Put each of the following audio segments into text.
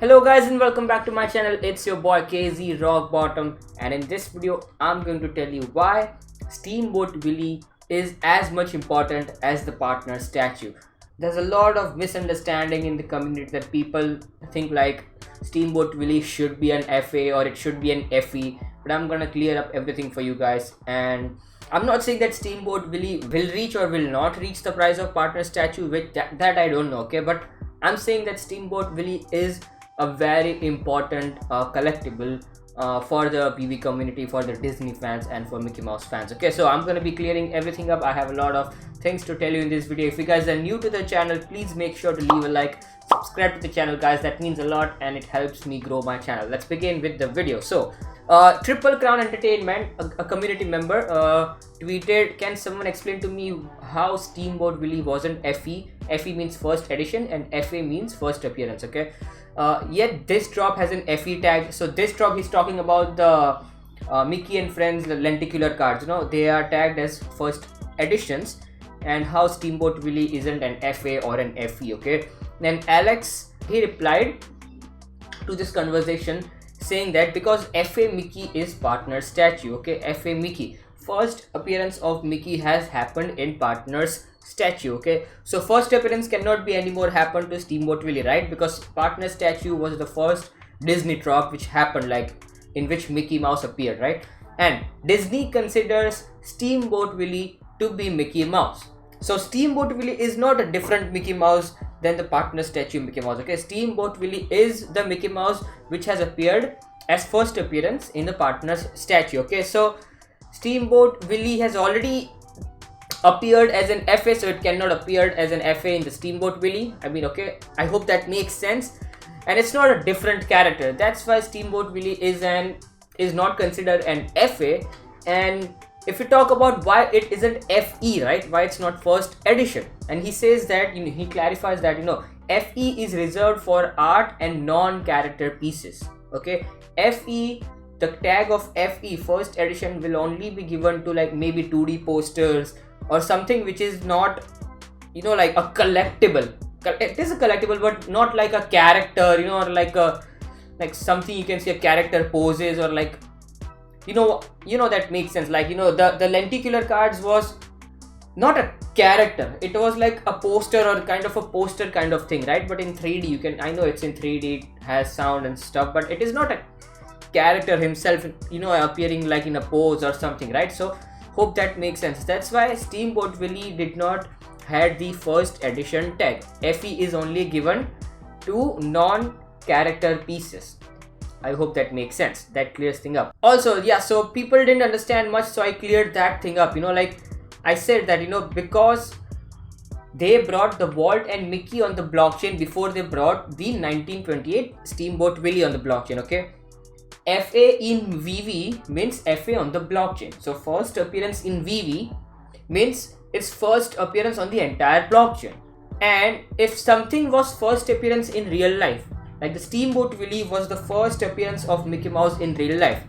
Hello guys and welcome back to my channel. It's your boy KZ Rock Bottom, and in this video I'm going to tell you why Steamboat Willie is as much important as the partner statue. There's a lot of misunderstanding in the community that people think like Steamboat Willie should be an FA or it should be an FE, but I'm gonna clear up everything for you guys. And I'm not saying that Steamboat Willie will reach or will not reach the price of partner statue, which that I don't know, okay, but I'm saying that Steamboat Willie is a very important collectible for the PV community, for the Disney fans and for Mickey Mouse fans. Okay, so I'm gonna be clearing everything up. I have a lot of things to tell you in this video. If you guys are new to the channel, please make sure to leave a like, subscribe to the channel guys, that means a lot and it helps me grow my channel. Let's begin with the video. So Triple Crown Entertainment, a community member, tweeted, can someone explain to me how Steamboat Willie wasn't FE? FE means first edition and FA means first appearance. Okay, yet this drop has an FE tag. So this drop, he's talking about the Mickey and Friends, the lenticular cards, you know, they are tagged as first editions, and how Steamboat Willie isn't an FA or an FE. Okay, then Alex, he replied to this conversation saying that because FA Mickey is partner statue. Okay, FA Mickey, first appearance of Mickey has happened in partner's statue. Okay, so first appearance cannot be anymore happened to Steamboat Willie, right? Because partner statue was the first Disney drop which happened, like in which Mickey Mouse appeared, right? And Disney considers Steamboat Willie to be Mickey Mouse. So Steamboat Willie is not a different Mickey Mouse than the partner statue Mickey Mouse. Okay, Steamboat Willie is the Mickey Mouse which has appeared as first appearance in the partner's statue. Okay, so Steamboat Willie has already appeared as an FA, so it cannot appear as an FA in the Steamboat Willie. I mean, okay, I hope that makes sense. And it's not a different character. That's why Steamboat Willie is not considered an FA. And if we talk about why it isn't FE, right, why it's not first edition, and he says that, you know, he clarifies that, you know, FE is reserved for art and non-character pieces. Okay, FE, the tag of FE first edition will only be given to like maybe 2D posters or something which is not, you know, like a collectible. It is a collectible but not like a character, you know, or like something you can see a character poses, or like, you know that makes sense. Like, you know, the lenticular cards was not a character, it was like a poster or kind of a poster kind of thing, right? But in 3D you can, I know it's in 3D, it has sound and stuff, but it is not a character himself, you know, appearing like in a pose or something, right? So hope that makes sense. That's why Steamboat Willie did not had the first edition tag. FE is only given to non-character pieces. I hope that makes sense. That clears thing up. Also, yeah, so people didn't understand much, so I cleared that thing up. You know, like I said that, you know, because they brought the Walt and Mickey on the blockchain before they brought the 1928 Steamboat Willie on the blockchain. Okay, FA in Veve means FA on the blockchain. So first appearance in Veve means its first appearance on the entire blockchain. And if something was first appearance in real life, like the Steamboat Willie was the first appearance of Mickey Mouse in real life,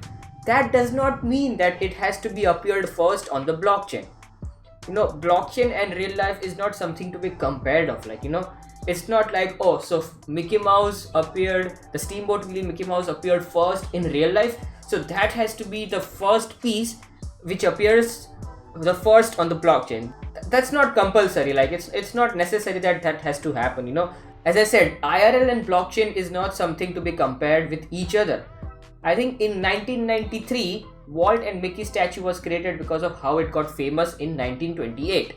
that does not mean that it has to be appeared first on the blockchain. You know, blockchain and real life is not something to be compared of. Like, you know, it's not like, oh, so Mickey Mouse appeared, the Steamboat Willie Mickey Mouse appeared first in real life, so that has to be the first piece which appears the first on the blockchain. That's not compulsory. Like, it's not necessary that that has to happen, you know. As I said, IRL and blockchain is not something to be compared with each other. I think in 1993 Walt and Mickey statue was created because of how it got famous in 1928.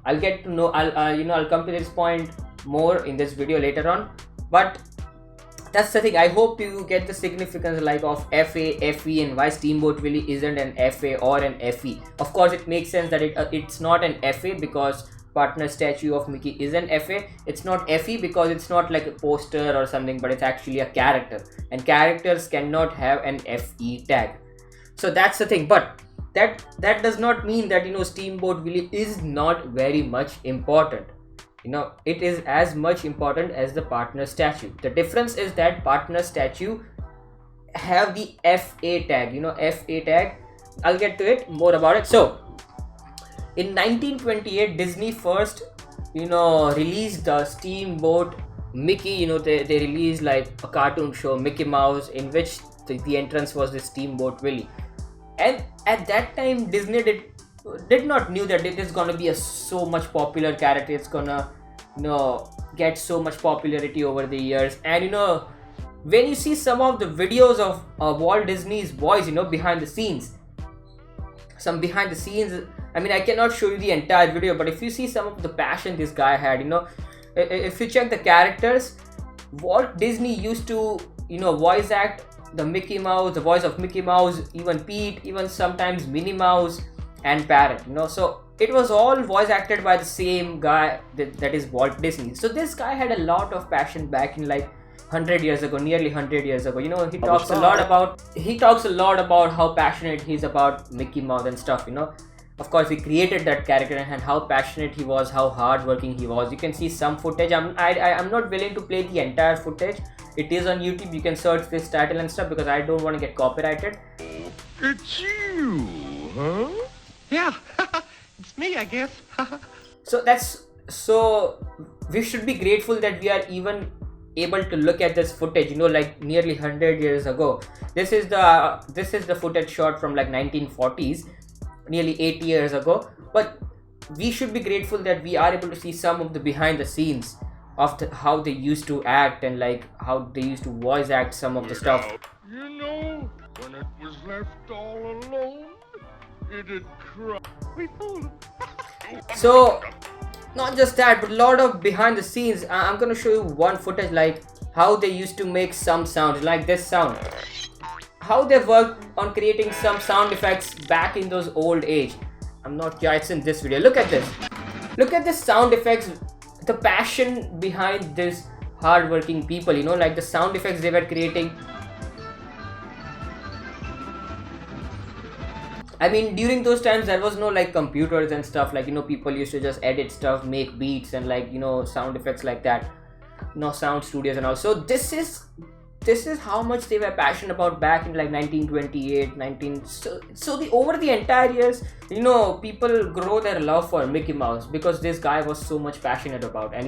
I'll get to know, I'll come to this point more in this video later on, but that's the thing. I hope you get the significance like of FA, FE, and why Steamboat Willie isn't an FA or an FE. Of course, it makes sense that it's not an FA because partner statue of Mickey is an FA. It's not FE because it's not like a poster or something, but it's actually a character, and characters cannot have an FE tag. So that's the thing. But that does not mean that, you know, Steamboat Willie is not very much important. You know, it is as much important as the partner statue. The difference is that partner statue have the FA tag, you know, FA tag. I'll get to it more about it. So in 1928 Disney first, you know, released the Steamboat Mickey, they released like a cartoon show, Mickey Mouse, in which the entrance was the Steamboat Willie. And at that time, Disney did not knew that it is gonna be a so much popular character. It's gonna get so much popularity over the years. And when you see some of the videos of Walt Disney's voice, behind the scenes, I mean, I cannot show you the entire video, but if you see some of the passion this guy had, if you check the characters, Walt Disney used to voice act the Mickey Mouse, the voice of Mickey Mouse, even Pete, even sometimes Minnie Mouse and Parrot, so it was all voice acted by the same guy, that is Walt Disney. So this guy had a lot of passion back in like 100 years ago, nearly 100 years ago. He talks a lot about how passionate he's about Mickey Mouse and stuff. Of course, he created that character and how passionate he was, how hardworking he was. You can see some footage. I'm not willing to play the entire footage. It is on YouTube. You can search this title and stuff because I don't want to get copyrighted. It's you, huh? Yeah, it's me, I guess. So we should be grateful that we are even able to look at this footage, like nearly 100 years ago. This is the footage shot from like 1940s, nearly 80 years ago. But we should be grateful that we are able to see some of the behind the scenes of how they used to act and like how they used to voice act some of the stuff. When it was left all alone, it'd cry. We fooled him. So not just that, but a lot of behind the scenes. I'm gonna show you one footage, like how they used to make some sounds, like this sound, how they worked on creating some sound effects back in those old age. It's in this video. Look at this sound effects, the passion behind this hardworking people, like the sound effects they were creating. I mean, during those times there was no like computers and stuff, like people used to just edit stuff, make beats and like sound effects like that, sound studios and all. So this is how much they were passionate about back in like 1928 so over the entire years, people grow their love for Mickey Mouse because this guy was so much passionate about. And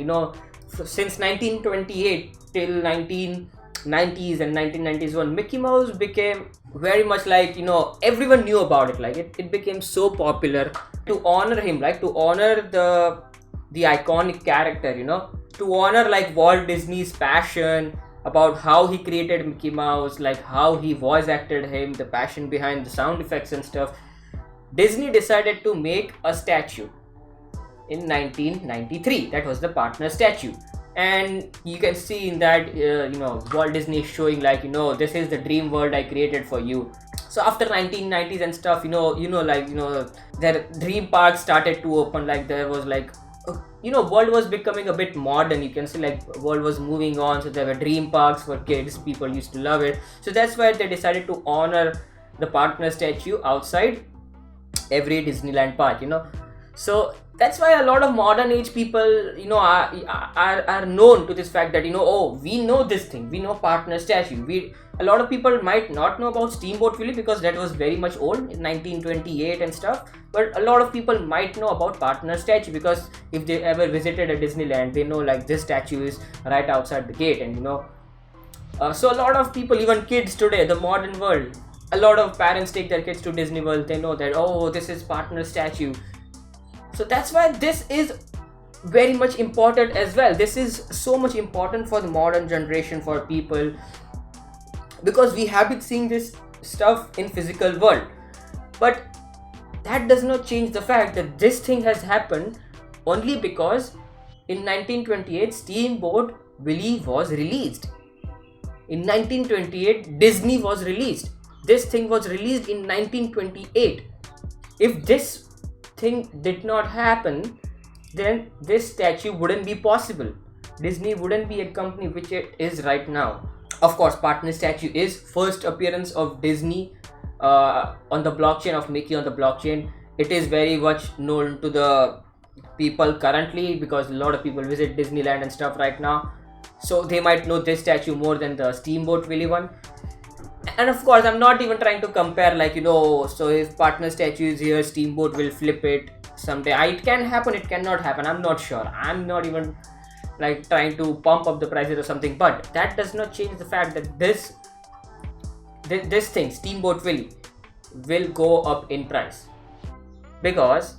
since 1928 till 1990s and 1990s, when Mickey Mouse became very much like everyone knew about it, like it became so popular. To honor him, like to honor the iconic character, to honor like Walt Disney's passion about how he created Mickey Mouse, like how he voice acted him, the passion behind the sound effects and stuff, Disney decided to make a statue in 1993. That was the partner statue. And you can see in that Walt Disney is showing like this is the dream world I created for you. So after 1990s and stuff, their dream parks started to open. Like there was like world was becoming a bit modern. You can see like world was moving on, so there were dream parks for kids. People used to love it. So that's why they decided to honor the partner statue outside every Disneyland park. So that's why a lot of modern age people are known to this fact that we know this thing, we know partner statue. A lot of people might not know about Steamboat Willie because that was very much old in 1928 and stuff, but a lot of people might know about partner statue because if they ever visited a Disneyland, they know like this statue is right outside the gate. And so a lot of people, even kids today, the modern world, a lot of parents take their kids to Disney World. They know that this is partner statue. So that's why this is very much important as well. This is so much important for the modern generation, for people, because we have been seeing this stuff in physical world. But that does not change the fact that this thing has happened only because in 1928 Steamboat Willie was released. In 1928 Disney was released. This thing was released in 1928. If this thing did not happen, then this statue wouldn't be possible. Disney wouldn't be a company which it is right now. Of course, partner statue is first appearance of Disney on the blockchain, of Mickey on the blockchain. It is very much known to the people currently because a lot of people visit Disneyland and stuff right now, so they might know this statue more than the Steamboat Willie one. And of course, I'm not even trying to compare like so if partner statue is here, Steamboat will flip it someday. It can happen, it cannot happen, I'm not sure. I'm not even like trying to pump up the prices or something, but that does not change the fact that this thing, Steamboat Willie, will go up in price. Because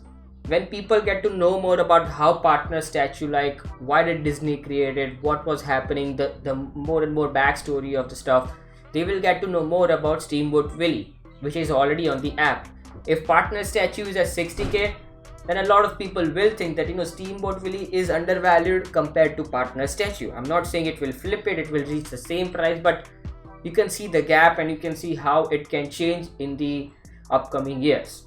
when people get to know more about how partner statue, like why did Disney create it, what was happening, the more and more backstory of the stuff, they will get to know more about Steamboat Willie, which is already on the app. If partner statue is at 60k, then a lot of people will think that Steamboat Willie is undervalued compared to partner statue. I'm not saying it will flip it will reach the same price, but you can see the gap and you can see how it can change in the upcoming years.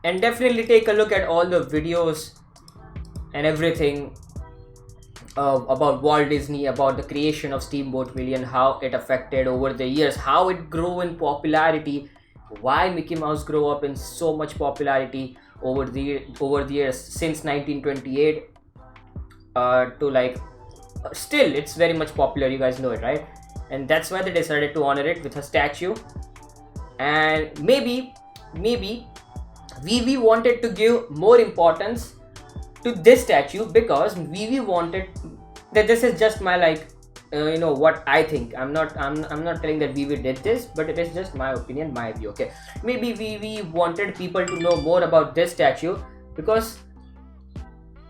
And definitely take a look at all the videos and everything about Walt Disney, about the creation of Steamboat Willie and how it affected over the years, how it grew in popularity, why Mickey Mouse grew up in so much popularity over the years since 1928 to like still it's very much popular, you guys know it, right? And that's why they decided to honor it with a statue. And maybe Veve wanted to give more importance to this statue because Veve wanted that. This is just my like what I think. I'm not telling that Veve did this, but it is just my opinion, my view. Okay, maybe Veve wanted people to know more about this statue because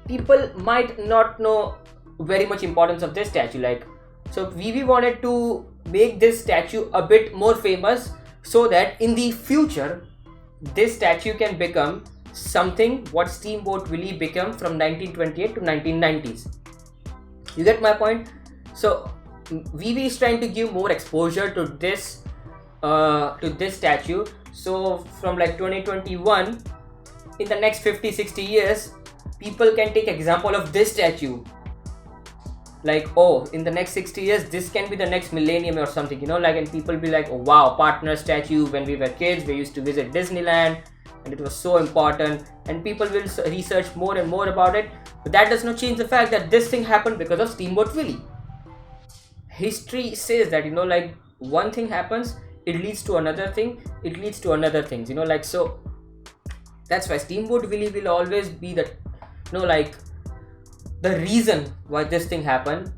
people might not know very much importance of this statue. Like, so Veve wanted to make this statue a bit more famous so that in the future this statue can become something what Steamboat Willie became from 1928 to 1990s. You get my point? So Veve is trying to give more exposure to this statue. So from like 2021, in the next 50-60 years, people can take example of this statue. Like, oh, in the next 60 years, this can be the next millennium or something, like, and people be like, oh wow, partner statue. When we were kids, we used to visit Disneyland and it was so important, and people will research more and more about it. But that does not change the fact that this thing happened because of Steamboat Willie. History says that, like, one thing happens, it leads to another thing, it leads to another things, like, so that's why Steamboat Willie will always be the, like, the reason why this thing happened.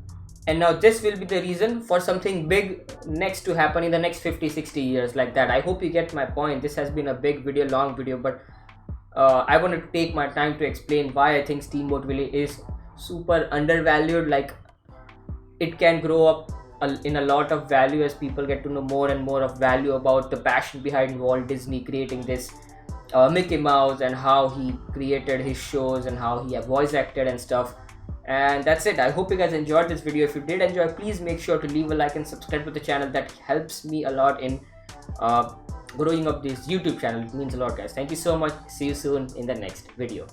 And now this will be the reason for something big next to happen in the next 50-60 years, like that. I hope you get my point. This has been a big video, long video, but I wanted to take my time to explain why I think Steamboat Willie is super undervalued. Like, it can grow up in a lot of value as people get to know more and more of value about the passion behind Walt Disney creating this Mickey Mouse and how he created his shows and how he voice acted and stuff. And that's it. I hope you guys enjoyed this video. If you did enjoy, please make sure to leave a like and subscribe to the channel. That helps me a lot in growing up this YouTube channel. It means a lot, guys. Thank you so much. See you soon in the next video.